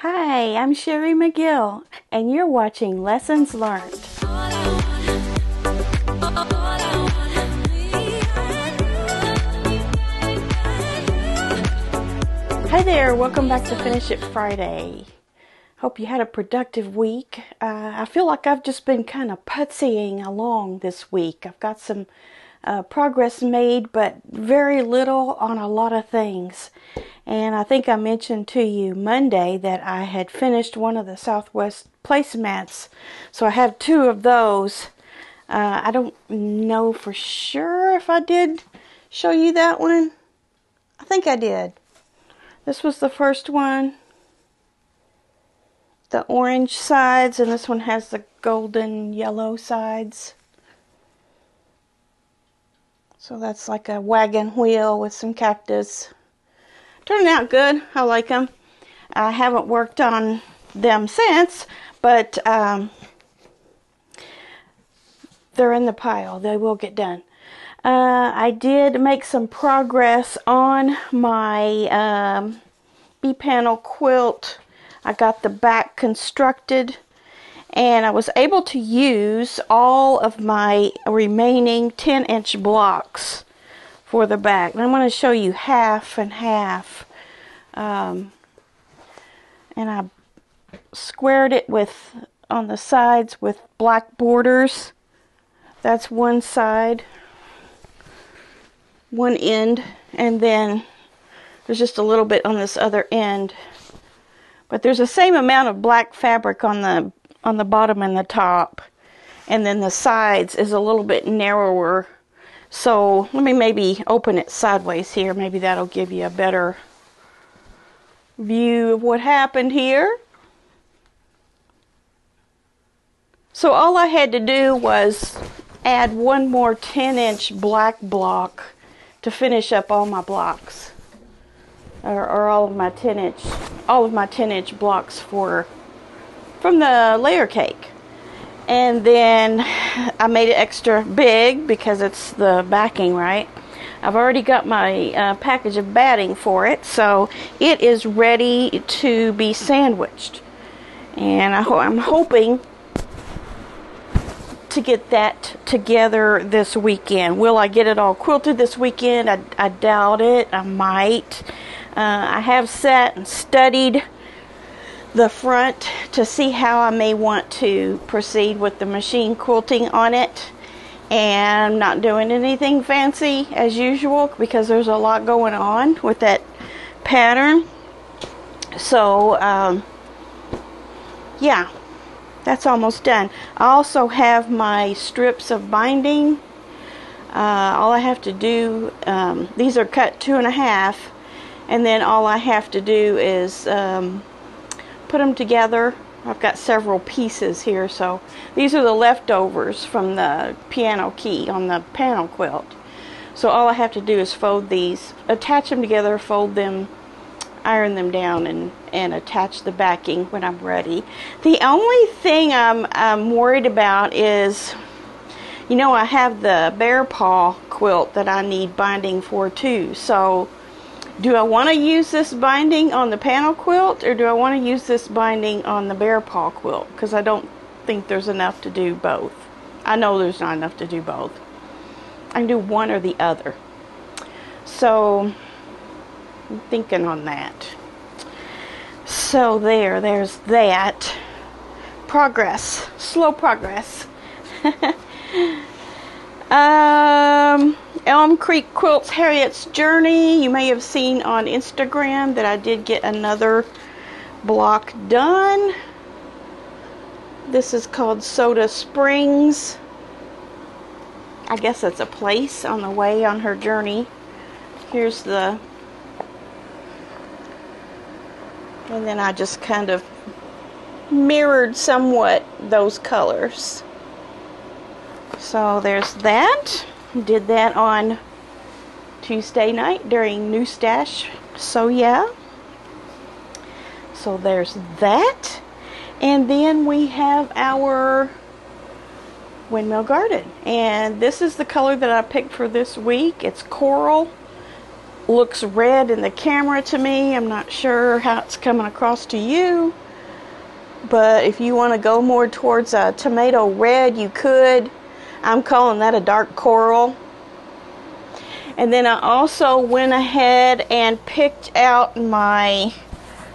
Hi, I'm Sherry McGill, and you're watching Lessons Learned. Hi there, welcome back to Finish It Friday. Hope you had a productive week. I feel like I've just been kind of putsying along this week. I've got some progress made, but very little on a lot of things. And I think I mentioned to you Monday that I had finished one of the Southwest placemats. So I have two of those. I don't know for sure if I did show you that one. I think I did. This was the first one. The orange sides, and this one has the golden yellow sides. So that's like a wagon wheel with some cactus. Turning out good. I like them. I haven't worked on them since, but they're in the pile. They will get done. I did make some progress on my B-panel quilt. I got the back constructed, and I was able to use all of my remaining 10-inch blocks for the back. And I'm going to show you half and half. And I squared it on the sides with black borders. That's one side, one end, and then there's just a little bit on this other end. But there's the same amount of black fabric on the bottom and the top, and then the sides is a little bit narrower. So let me maybe open it sideways here. Maybe that'll give you a better view of what happened here. So all I had to do was add one more 10-inch black block to finish up all my blocks, or all of my 10-inch blocks from the layer cake. And then I made it extra big because it's the backing, right? I've already got my package of batting for it, so it is ready to be sandwiched. And I'm hoping to get that together this weekend. Will I get it all quilted this weekend? I doubt it. I might. I have sat and studied the front to see how I may want to proceed with the machine quilting on it, and I'm not doing anything fancy as usual because there's a lot going on with that pattern. So yeah, that's almost done. I also have my strips of binding. All I have to do, these are cut 2.5, and then all I have to do is put them together. I've got several pieces here, so these are the leftovers from the piano key on the panel quilt. So all I have to do is fold these, attach them together, fold them, iron them down, and attach the backing when I'm ready. The only thing I'm worried about is, I have the bear paw quilt that I need binding for too. So do I want to use this binding on the panel quilt, or do I want to use this binding on the bear paw quilt? Because I don't think there's enough to do both. I know there's not enough to do both. I can do one or the other. So I'm thinking on that. So there's that. Progress. Slow progress. Elm Creek Quilts Harriet's Journey. You may have seen on Instagram that I did get another block done. This is called Soda Springs. I guess that's a place on the way on her journey. Here's and then I just kind of mirrored somewhat those colors. So there's that. Did that on Tuesday night during New Stash. So yeah. So there's that. And then we have our Windmill Garden. And this is the color that I picked for this week. It's coral. looks red in the camera to me. I'm not sure how it's coming across to you, but if you want to go more towards a tomato red, you could. I'm calling that a dark coral. And then I also went ahead and picked out my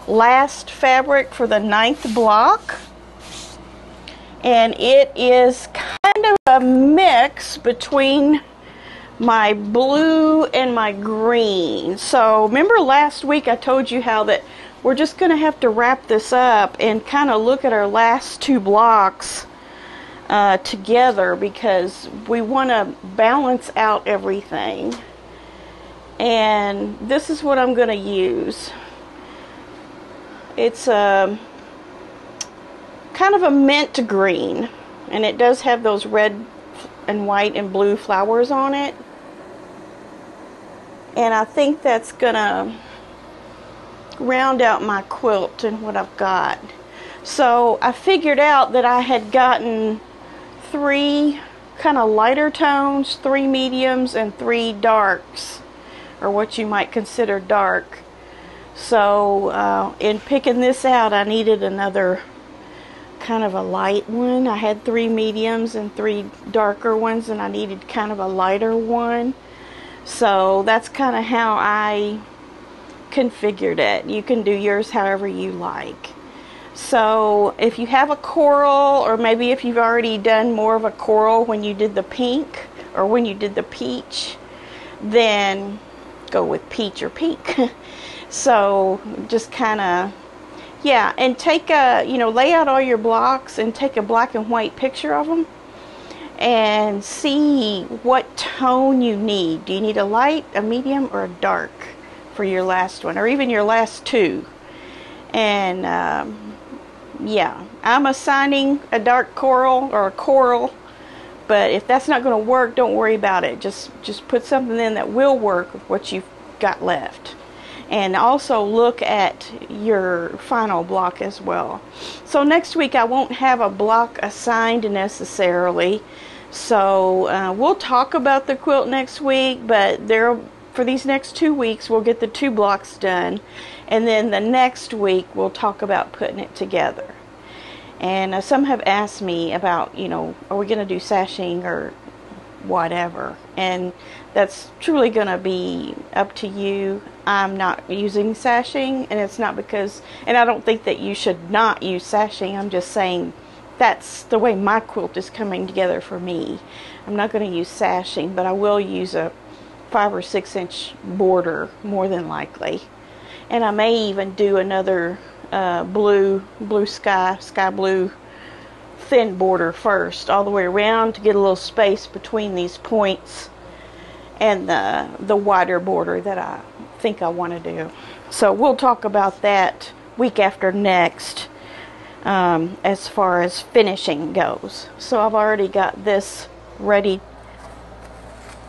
last fabric for the 9th block, and it is kind of a mix between my blue and my green. So remember last week I told you how that we're just going to have to wrap this up and kind of look at our last 2 blocks together, because we want to balance out everything. And this is what I'm going to use. It's a kind of a mint green, and it does have those red and white and blue flowers on it. And I think that's gonna round out my quilt and what I've got. So I figured out that I had gotten 3 kind of lighter tones, 3 mediums, and 3 darks, or what you might consider dark. So in picking this out, I needed another kind of a light one. I had 3 mediums and 3 darker ones, and I needed kind of a lighter one. So that's kind of how I configured it. You can do yours however you like. So if you have a coral, or maybe if you've already done more of a coral when you did the pink or when you did the peach, then go with peach or pink. So just kind of, yeah, and take a, lay out all your blocks and take a black and white picture of them and see what tone you need. Do you need a light, a medium, or a dark for your last one, or even your last 2? And yeah, I'm assigning a dark coral or a coral, but if that's not going to work, don't worry about it. Just put something in that will work with what you've got left. And also look at your final block as well. So next week I won't have a block assigned necessarily. So we'll talk about the quilt next week, but for these next 2 weeks we'll get the 2 blocks done. And then the next week we'll talk about putting it together. And some have asked me about, are we going to do sashing or whatever? And that's truly going to be up to you. I'm not using sashing, and it's not because, and I don't think that you should not use sashing. I'm just saying that's the way my quilt is coming together for me. I'm not going to use sashing, but I will use a 5 or 6 inch border more than likely. And I may even do another blue sky blue thin border first, all the way around, to get a little space between these points and the wider border that I think I want to do. So we'll talk about that week after next as far as finishing goes. So I've already got this ready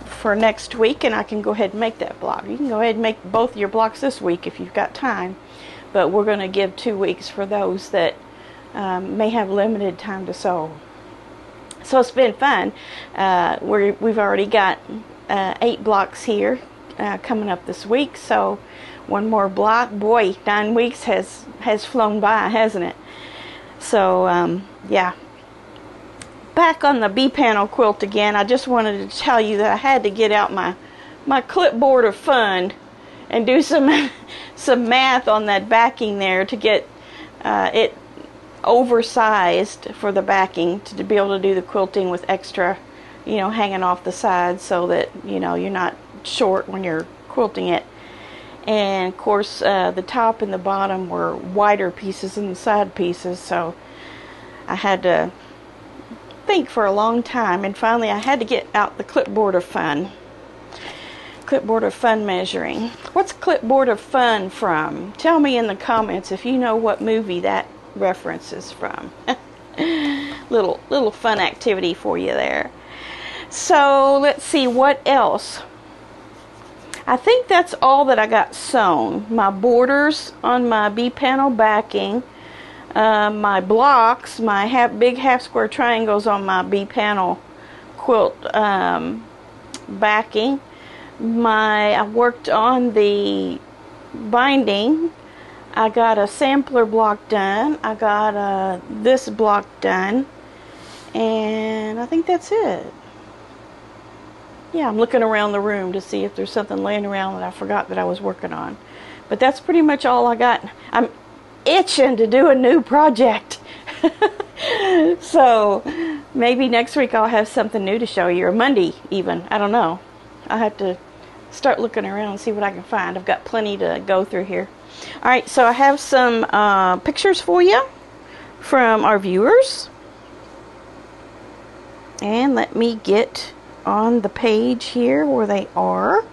for next week, and I can go ahead and make that block. You can go ahead and make both your blocks this week if you've got time, but we're going to give 2 weeks for those that may have limited time to sew. So it's been fun. We've already got 8 blocks here coming up this week, so 1 more block. Boy, 9 weeks has flown by, hasn't it? So yeah, back on the B-panel quilt again. I just wanted to tell you that I had to get out my clipboard of fun and do some math on that backing there to get it oversized for the backing, to be able to do the quilting with extra, hanging off the sides, so that you're not short when you're quilting it. And of course the top and the bottom were wider pieces than the side pieces, so I had to think for a long time, and finally I had to get out the clipboard of fun. Clipboard of fun measuring. What's clipboard of fun from? Tell me in the comments if you know what movie that reference is from. little fun activity for you there. So let's see what else. I think that's all that I got sewn. My borders on my B-panel backing, my blocks, my big half square triangles on my B-panel quilt backing, I worked on the binding. I got a sampler block done. I got this block done. And I think that's it. Yeah, I'm looking around the room to see if there's something laying around that I forgot that I was working on. But that's pretty much all I got. I'm itching to do a new project. So maybe next week I'll have something new to show you, or Monday even. I don't know. I'll have to start looking around and see what I can find. I've got plenty to go through here. Alright, so I have some pictures for you from our viewers. And let me get on the page here where they are.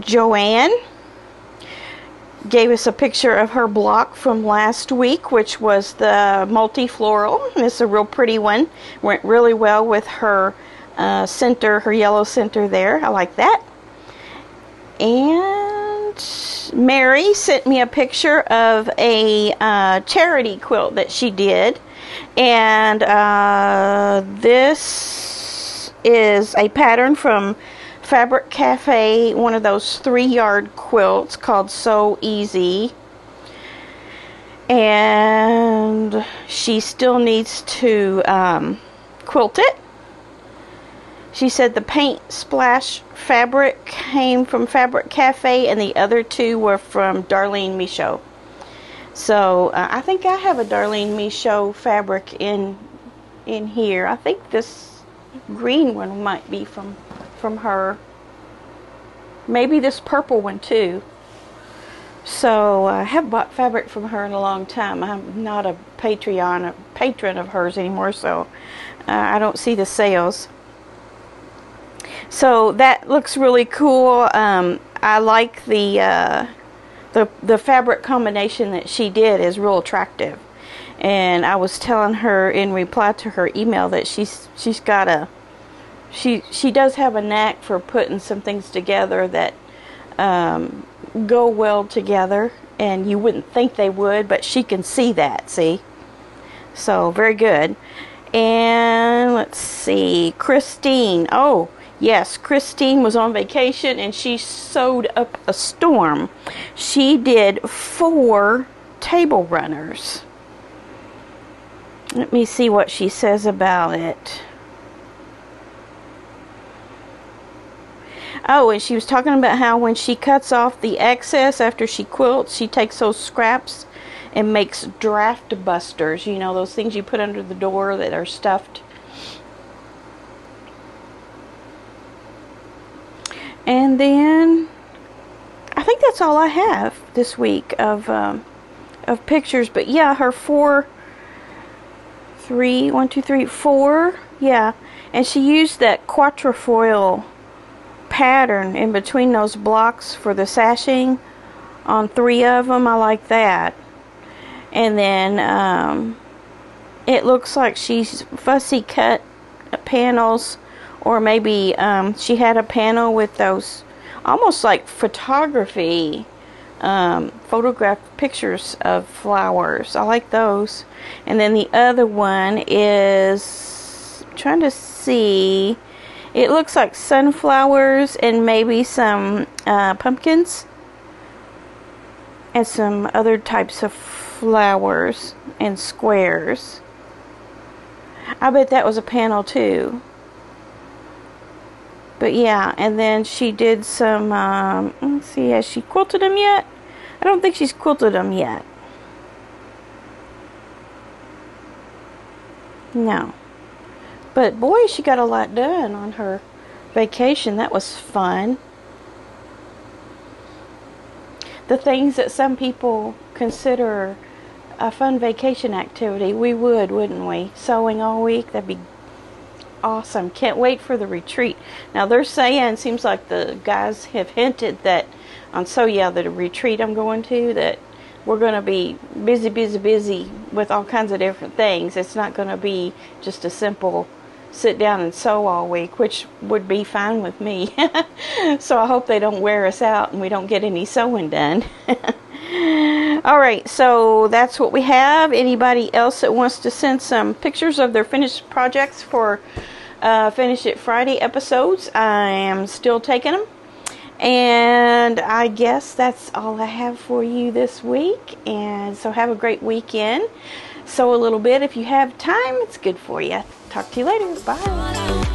Joanne gave us a picture of her block from last week, which was the multi-floral. It's a real pretty one. Went really well with her center, her yellow center there. I like that. And Mary sent me a picture of a charity quilt that she did. And this is a pattern from Fabric Cafe, one of those 3-yard quilts called So Easy. And she still needs to quilt it. She said the paint splash fabric came from Fabric Cafe and the other 2 were from Darlene Michaud. So I think I have a Darlene Michaud fabric in here. I think this green one might be from her. Maybe this purple one too. So I have bought fabric from her in a long time. I'm not a patron of hers anymore, so I don't see the sales. So that looks really cool. I like the fabric combination that she did is real attractive. And I was telling her in reply to her email that she does have a knack for putting some things together that go well together, and you wouldn't think they would, but she can see that, see? So, very good. And let's see, Christine. Oh, yes, Christine was on vacation and she sewed up a storm. She did 4 table runners. Let me see what she says about it. Oh, and she was talking about how when she cuts off the excess after she quilts, she takes those scraps and makes draft busters. You know, those things you put under the door that are stuffed. And then I think that's all I have this week of pictures. But yeah, her 4, yeah. And she used that quatrefoil pattern in between those blocks for the sashing on 3 of them. I like that. And then it looks like she's fussy cut panels, or maybe she had a panel with those almost like photography photographed pictures of flowers. I like those. And then the other one is, I'm trying to see, it looks like sunflowers and maybe some pumpkins and some other types of flowers and squares. I bet that was a panel too. But yeah, and then she did some, let's see, has she quilted them yet? I don't think she's quilted them yet. No. But boy, she got a lot done on her vacation. That was fun. The things that some people consider a fun vacation activity, we would, wouldn't we? Sewing all week, that'd be awesome. Can't wait for the retreat. Now they're saying, seems like the guys have hinted that on the retreat I'm going to, that we're going to be busy with all kinds of different things. It's not going to be just a simple sit down and sew all week, which would be fine with me. So I hope they don't wear us out and we don't get any sewing done. Alright, so that's what we have. Anybody else that wants to send some pictures of their finished projects for Finished it Friday episodes. I am still taking them. And I guess that's all I have for you this week. And so have a great weekend. Sew a little bit if you have time. It's good for you. Talk to you later. Bye.